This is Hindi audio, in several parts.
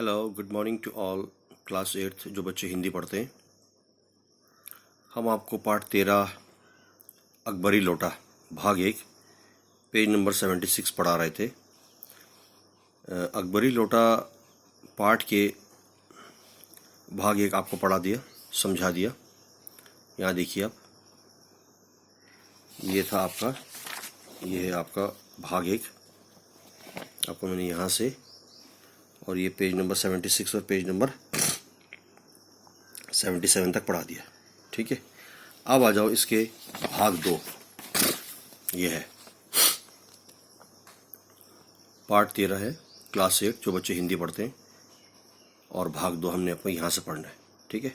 Hello, good morning to all class 8th जो बच्चे हिंदी पढ़ते हैं। हम आपको पाठ 13 अकबरी लोटा भाग 1 पेज नंबर 76 पढ़ा रहे थे। अकबरी लोटा पाठ के भाग 1 आपको पढ़ा दिया, समझा दिया। यहाँ देखिए आप, ये था आपका, ये है आपका भाग 1। आपको मैंने यहाँ से और ये पेज नंबर 76 और पेज नंबर 77 तक पढ़ा दिया। ठीक है, अब आ जाओ इसके भाग 2। ये है पार्ट 13 है, क्लास 8 जो बच्चे हिंदी पढ़ते हैं, और भाग 2 हमने अपने यहाँ से पढ़ना है। ठीक है,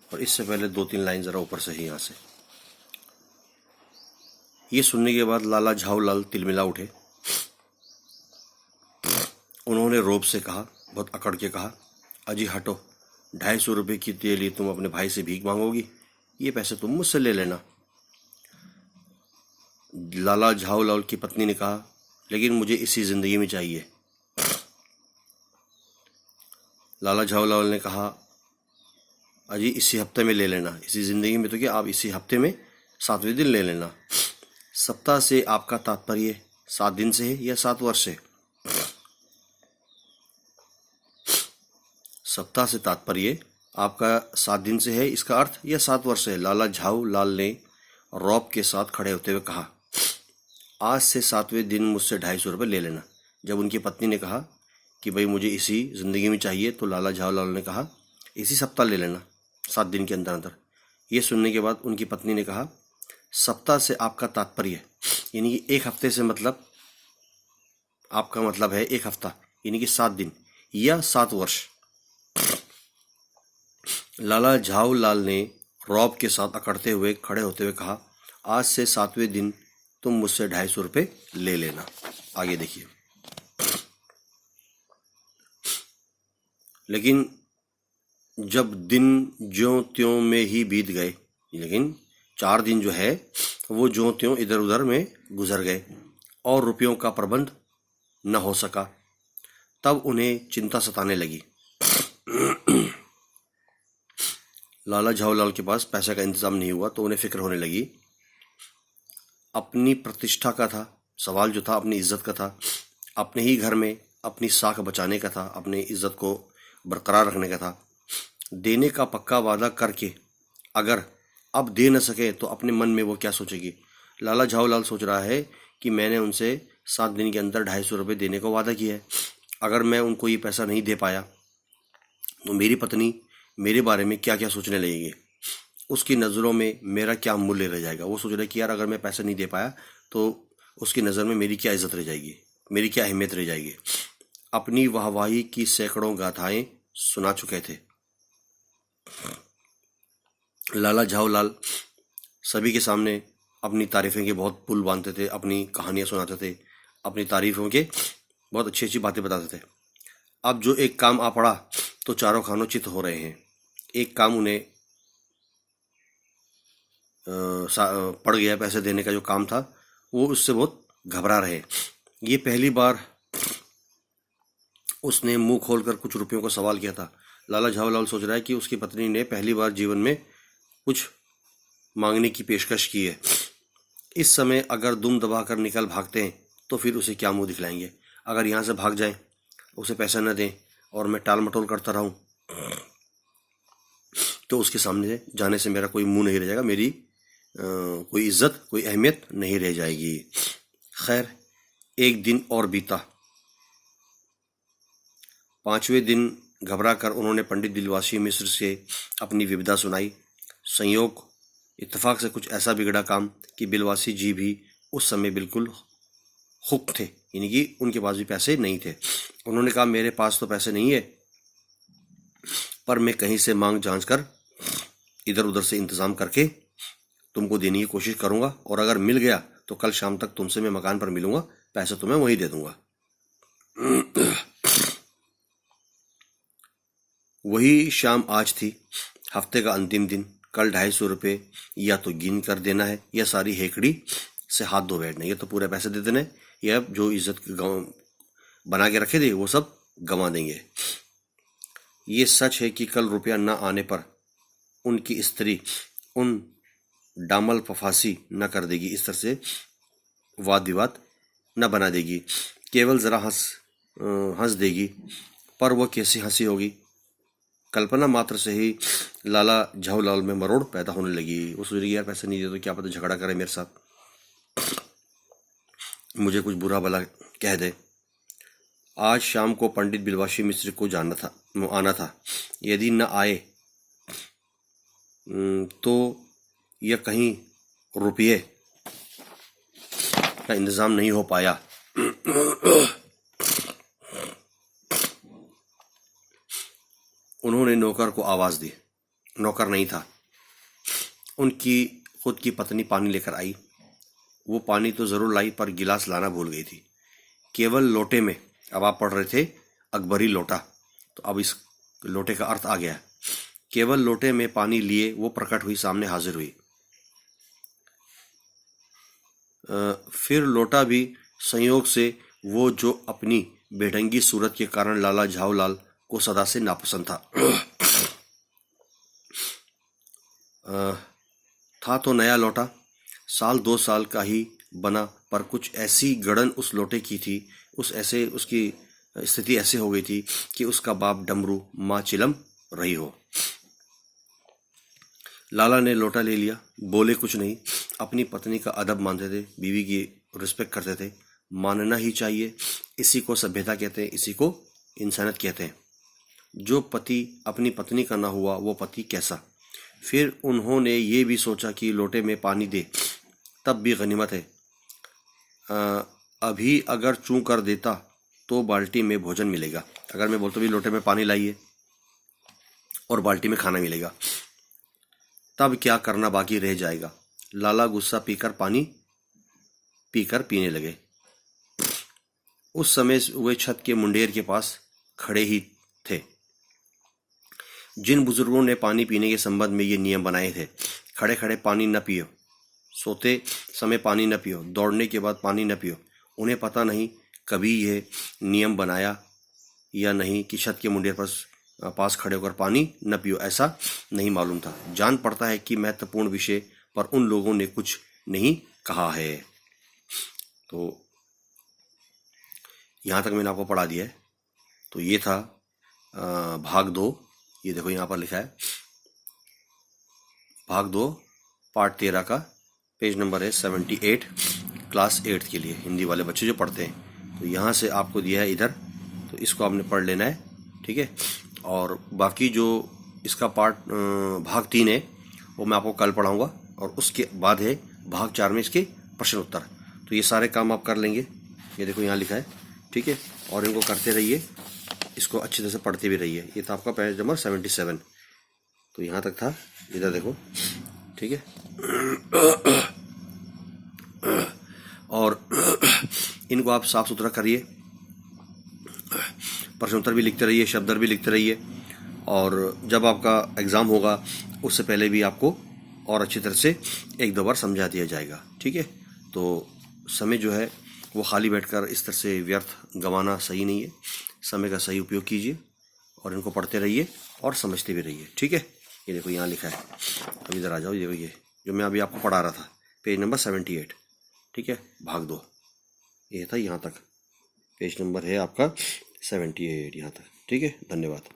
और इससे पहले 2-3 लाइन ज़रा ऊपर से ही यहाँ से। ये सुनने के बाद लाला झाऊलाल तिलमिला उठे। उन्होंने रोब से कहा, बहुत अकड़ के कहा, अजी हटो, 250 रुपये की तेली तुम अपने भाई से भीख मांगोगी? ये पैसे तुम मुझसे ले लेना। लाला झाऊलाल की पत्नी ने कहा, लेकिन मुझे इसी जिंदगी में चाहिए। लाला झाऊलाल ने कहा, अजी इसी हफ्ते में ले लेना। इसी जिंदगी में तो क्या, आप इसी हफ्ते में 7वें दिन ले लेना। सप्ताह से आपका तात्पर्य 7 दिन से है या 7 वर्ष से? सप्ताह से तात्पर्य आपका 7 दिन से है, इसका अर्थ यह 7 वर्ष से है। लाला झाऊलाल ने रौब के साथ खड़े होते हुए कहा, आज से 7वें दिन मुझसे 250 रुपये ले लेना। जब उनकी पत्नी ने कहा कि भाई मुझे इसी ज़िंदगी में चाहिए, तो लाला झाऊलाल ने कहा, इसी सप्ताह ले लेना, 7 दिन के अंदर अंदर। ये सुनने के बाद उनकी पत्नी ने कहा, सप्ताह से आपका तात्पर्य यानी कि 1 हफ्ते से, मतलब आपका मतलब है 1 हफ्ता यानी कि 7 दिन या 7 वर्ष। लाला झाऊलाल ने रौब के साथ अकड़ते हुए खड़े होते हुए कहा, आज से 7वें दिन तुम मुझसे 250 रुपये ले लेना। आगे देखिए, लेकिन जब दिन ज्यों त्यों में ही बीत गए, लेकिन 4 दिन जो है वो ज्यों त्यों इधर उधर में गुजर गए और रुपयों का प्रबंध न हो सका, तब उन्हें चिंता सताने लगी। लाला झाऊलाल के पास पैसे का इंतजाम नहीं हुआ तो उन्हें फिक्र होने लगी। अपनी प्रतिष्ठा का था सवाल, जो था अपनी इज्जत का था, अपने ही घर में अपनी साख बचाने का था, अपनी इज्जत को बरकरार रखने का था। देने का पक्का वादा करके अगर अब दे न सके तो अपने मन में वो क्या सोचेगी? लाला झाऊलाल सोच रहा है कि मैंने उनसे 7 दिन के अंदर 250 रुपये देने का वादा किया है। अगर मैं उनको ये पैसा नहीं दे पाया तो मेरी पत्नी मेरे बारे में क्या क्या सोचने लगेगी, उसकी नज़रों में मेरा क्या मूल्य रह जाएगा। वो सोच रहा है कि यार अगर मैं पैसा नहीं दे पाया तो उसकी नज़र में मेरी क्या इज्जत रह जाएगी, मेरी क्या अहमियत रह जाएगी। अपनी वाहवाही की सैकड़ों गाथाएं सुना चुके थे। लाला झाऊलाल सभी के सामने अपनी तारीफ़ें के बहुत पुल बांधते थे, अपनी कहानियाँ सुनाते थे, अपनी तारीफ़ों के बहुत अच्छी अच्छी बातें बताते थे। अब जो एक काम आ पड़ा तो चारों खानों चित हो रहे हैं। एक काम उन्हें पड़ गया, पैसे देने का जो काम था वो उससे बहुत घबरा रहे। ये पहली बार उसने मुंह खोलकर कुछ रुपयों का सवाल किया था। लाला झाऊलाल सोच रहा है कि उसकी पत्नी ने पहली बार जीवन में कुछ मांगने की पेशकश की है। इस समय अगर दुम दबाकर निकल भागते हैं तो फिर उसे क्या मुंह दिखलाएंगे? अगर यहाँ से भाग जाएं, उसे पैसा न दें और मैं टाल मटोल करता रहूं, तो उसके सामने जाने से मेरा कोई मुंह नहीं रह जाएगा, मेरी कोई इज्जत, कोई अहमियत नहीं रह जाएगी। खैर, एक दिन और बीता। 5वें दिन घबरा कर उन्होंने पंडित दिलवासी मिश्र से अपनी विपदा सुनाई। संयोग इत्तेफाक से कुछ ऐसा बिगड़ा काम कि बिलवासी जी भी उस समय बिल्कुल हुक थे, यानी कि उनके पास भी पैसे नहीं थे। उन्होंने कहा, मेरे पास तो पैसे नहीं है, पर मैं कहीं से मांग जांच कर इधर उधर से इंतज़ाम करके तुमको देने की कोशिश करूंगा, और अगर मिल गया तो कल शाम तक तुमसे मैं मकान पर मिलूंगा, पैसे तुम्हें वहीं दे दूंगा। वही शाम आज थी, हफ्ते का अंतिम दिन। कल 250 रुपये या तो गिन कर देना है या सारी हेकड़ी से हाथ धो बैठना है, या तो पूरे पैसे दे देने, या जो इज्जत बना के रखे थे वो सब गंवा देंगे। ये सच है कि कल रुपया न आने पर उनकी स्त्री उन डामल फफासी न कर देगी, इस तरह से वाद विवाद न बना देगी, केवल जरा हंस देगी। पर वह कैसी हंसी होगी? कल्पना मात्र से ही लाला झाऊलाल में मरोड़ पैदा होने लगी। वो सोच रही यार पैसे नहीं दे तो क्या पता झगड़ा करे मेरे साथ, मुझे कुछ बुरा भला कह दे। आज शाम को पंडित बिलवाशी मिश्र को आना था। यदि न आए तो यह कहीं रुपये का इंतजाम नहीं हो पाया। उन्होंने नौकर को आवाज दी। नौकर नहीं था, उनकी खुद की पत्नी पानी लेकर आई। वो पानी तो जरूर लाई पर गिलास लाना भूल गई थी। केवल लोटे में, अब आप पढ़ रहे थे अकबरी लोटा, तो अब इस लोटे का अर्थ आ गया। केवल लोटे में पानी लिए वो प्रकट हुई, सामने हाजिर हुई। फिर लोटा भी संयोग से वो जो अपनी बेढंगी सूरत के कारण लाला झाऊलाल को सदा से नापसंद था तो नया लौटा, 1-2 साल का ही बना, पर कुछ ऐसी गड़न उस लोटे की थी, उसकी स्थिति ऐसे हो गई थी कि उसका बाप डमरू, माँ चिलम रही हो। लाला ने लोटा ले लिया, बोले कुछ नहीं। अपनी पत्नी का अदब मानते थे, बीवी की रिस्पेक्ट करते थे। मानना ही चाहिए, इसी को सभ्यता कहते हैं, इसी को इंसानियत कहते हैं। जो पति अपनी पत्नी का ना हुआ वो पति कैसा। फिर उन्होंने ये भी सोचा कि लोटे में पानी दे तब भी गनीमत है। अभी अगर चूं कर देता तो बाल्टी में भोजन मिलेगा। अगर मैं बोलता भी लोटे में पानी लाइए और बाल्टी में खाना मिलेगा, तब क्या करना बाकी रह जाएगा। लाला गुस्सा पीकर पीने लगे। उस समय वे छत के मुंडेर के पास खड़े ही थे। जिन बुजुर्गों ने पानी पीने के संबंध में ये नियम बनाए थे, खड़े खड़े पानी न पियो, सोते समय पानी न पियो, दौड़ने के बाद पानी न पियो, उन्हें पता नहीं कभी यह नियम बनाया या नहीं कि छत के मुंडेर पर पास खड़े होकर पानी न पियो, ऐसा नहीं मालूम था। जान पड़ता है कि महत्वपूर्ण विषय पर उन लोगों ने कुछ नहीं कहा है। तो यहाँ तक मैंने आपको पढ़ा दिया है। तो ये था भाग 2। ये देखो यहाँ पर लिखा है भाग 2 पार्ट 13 का पेज नंबर है 78, क्लास 8 के लिए, हिंदी वाले बच्चे जो पढ़ते हैं। तो यहाँ से आपको दिया है इधर, तो इसको आपने पढ़ लेना है, ठीक है। और बाकी जो इसका भाग 3 है वो मैं आपको कल पढ़ाऊँगा, और उसके बाद है भाग 4 में इसके प्रश्न उत्तर। तो ये सारे काम आप कर लेंगे। ये देखो यहाँ लिखा है, ठीक है। और इनको करते रहिए, इसको अच्छी तरह से पढ़ते भी रहिए। ये था आपका पेज नंबर 77। तो यहाँ तक था, इधर देखो, ठीक है। और इनको आप साफ सुथरा करिए, प्रश्नोत्तर भी लिखते रहिए, शब्दर भी लिखते रहिए। और जब आपका एग्ज़ाम होगा उससे पहले भी आपको और अच्छी तरह से 1-2 बार समझा दिया जाएगा, ठीक है। तो समय जो है वो खाली बैठकर इस तरह से व्यर्थ गंवाना सही नहीं है। समय का सही उपयोग कीजिए और इनको पढ़ते रहिए और समझते भी रहिए, ठीक है। ये देखो यहाँ लिखा है, अब इधर आ जाओ। ये देखो, ये जो मैं अभी आपको पढ़ा रहा था, पेज नंबर 78, ठीक है, भाग 2। ये था यहाँ तक, पेज नंबर है आपका 78 यहाँ तक, ठीक है। धन्यवाद।